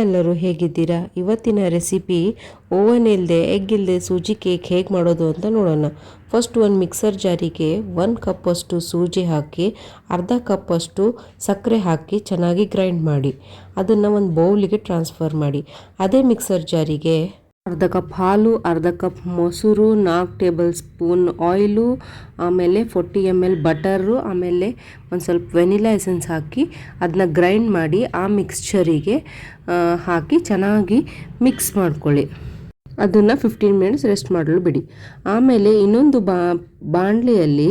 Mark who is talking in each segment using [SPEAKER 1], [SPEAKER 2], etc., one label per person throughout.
[SPEAKER 1] ಎಲ್ಲರೂ ಹೇಗಿದ್ದೀರಾ? ಇವತ್ತಿನ ರೆಸಿಪಿ ಓವನ್ ಇಲ್ಲದೆ ಎಗ್ ಇಲ್ಲದೆ ಸೂಜಿ ಕೇಕ್ ಹೇಗೆ ಮಾಡೋದು ಅಂತ ನೋಡೋಣ. ಫಸ್ಟ್ ಒಂದು ಮಿಕ್ಸರ್ ಜಾರಿಗೆ 1 ಕಪ್ಪಷ್ಟು ಸೂಜಿ ಹಾಕಿ ಅರ್ಧ ಕಪ್ಪಷ್ಟು ಸಕ್ಕರೆ ಹಾಕಿ ಚೆನ್ನಾಗಿ ಗ್ರೈಂಡ್ ಮಾಡಿ ಅದನ್ನು ಒಂದು ಬೌಲಿಗೆ ಟ್ರಾನ್ಸ್ಫರ್ ಮಾಡಿ. ಅದೇ ಮಿಕ್ಸರ್ ಜಾರಿಗೆ ಅರ್ಧ ಕಪ್ ಹಾಲು, ಅರ್ಧ ಕಪ್ ಮೊಸರು, 4 ಟೇಬಲ್ ಸ್ಪೂನ್ ಆಯಿಲು, ಆಮೇಲೆ 40 ml ಬಟರು, ಆಮೇಲೆ ಒಂದು ಸ್ವಲ್ಪ ವೆನಿಲಾ ಎಸೆನ್ಸ್ ಹಾಕಿ ಅದನ್ನ ಗ್ರೈಂಡ್ ಮಾಡಿ ಆ ಮಿಕ್ಸ್ಚರಿಗೆ ಹಾಕಿ ಚೆನ್ನಾಗಿ ಮಿಕ್ಸ್ ಮಾಡ್ಕೊಳ್ಳಿ. ಅದನ್ನು 15 ಮಿನಿಟ್ಸ್ ರೆಸ್ಟ್ ಮಾಡಲು ಬಿಡಿ. ಆಮೇಲೆ ಇನ್ನೊಂದು ಬಾಣಲೆಯಲ್ಲಿ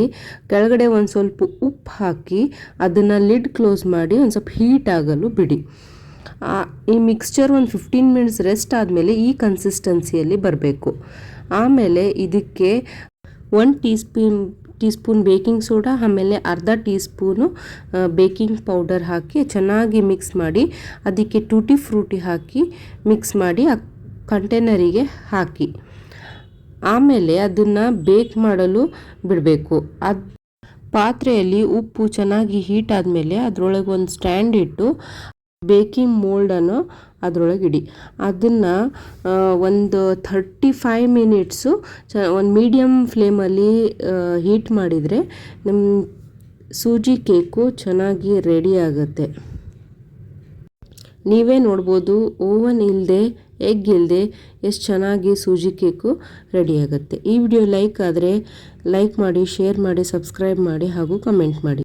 [SPEAKER 1] ಕೆಳಗಡೆ ಒಂದು ಸ್ವಲ್ಪ ಉಪ್ಪು ಹಾಕಿ ಅದನ್ನು ಲಿಡ್ ಕ್ಲೋಸ್ ಮಾಡಿ ಒಂದು ಸ್ವಲ್ಪ ಹೀಟ್ ಆಗಲು ಬಿಡಿ. ಈ ಮಿಕ್ಸ್ಚರ್ ಒಂದು 15 ಮಿನಿಟ್ಸ್ ರೆಸ್ಟ್ ಆದಮೇಲೆ ಈ ಕನ್ಸಿಸ್ಟೆನ್ಸಿಯಲ್ಲಿ ಬರಬೇಕು. ಆಮೇಲೆ ಇದಕ್ಕೆ 1 ಟೀ ಸ್ಪೂನ್ ಬೇಕಿಂಗ್ ಸೋಡಾ, ಆಮೇಲೆ ಅರ್ಧ ಟೀ ಸ್ಪೂನು ಬೇಕಿಂಗ್ ಪೌಡರ್ ಹಾಕಿ ಚೆನ್ನಾಗಿ ಮಿಕ್ಸ್ ಮಾಡಿ ಅದಕ್ಕೆ ಟೂಟಿ ಫ್ರೂಟಿ ಹಾಕಿ ಮಿಕ್ಸ್ ಮಾಡಿ ಆ ಕಂಟೈನರಿಗೆ ಹಾಕಿ ಆಮೇಲೆ ಅದನ್ನು ಬೇಕ್ ಮಾಡಲು ಬಿಡಬೇಕು. ಪಾತ್ರೆಯಲ್ಲಿ ಉಪ್ಪು ಚೆನ್ನಾಗಿ ಹೀಟ್ ಆದಮೇಲೆ ಅದರೊಳಗೆ ಒಂದು ಸ್ಟ್ಯಾಂಡ್ ಇಟ್ಟು ಬೇಕಿಂಗ್ ಮೋಲ್ಡನ್ನು ಅದರೊಳಗೆ ಇಡಿ. ಅದನ್ನು ಒಂದು 35 ಮಿನಿಟ್ಸು ಒಂದು ಮೀಡಿಯಮ್ ಫ್ಲೇಮಲ್ಲಿ ಹೀಟ್ ಮಾಡಿದರೆ ನಮ್ಮ ಸೂಜಿ ಕೇಕು ಚೆನ್ನಾಗಿ ರೆಡಿ ಆಗುತ್ತೆ. ನೀವೇ ನೋಡ್ಬೋದು ಓವನ್ ಇಲ್ಲದೆ ಎಗ್ ಇಲ್ಲದೆ ಎಷ್ಟು ಚೆನ್ನಾಗಿ ಸೂಜಿ ಕೇಕು ರೆಡಿ ಆಗುತ್ತೆ. ಈ ವಿಡಿಯೋ ಲೈಕ್ ಆದರೆ ಲೈಕ್ ಮಾಡಿ, ಶೇರ್ ಮಾಡಿ, ಸಬ್ಸ್ಕ್ರೈಬ್ ಮಾಡಿ ಹಾಗೂ ಕಮೆಂಟ್ ಮಾಡಿ.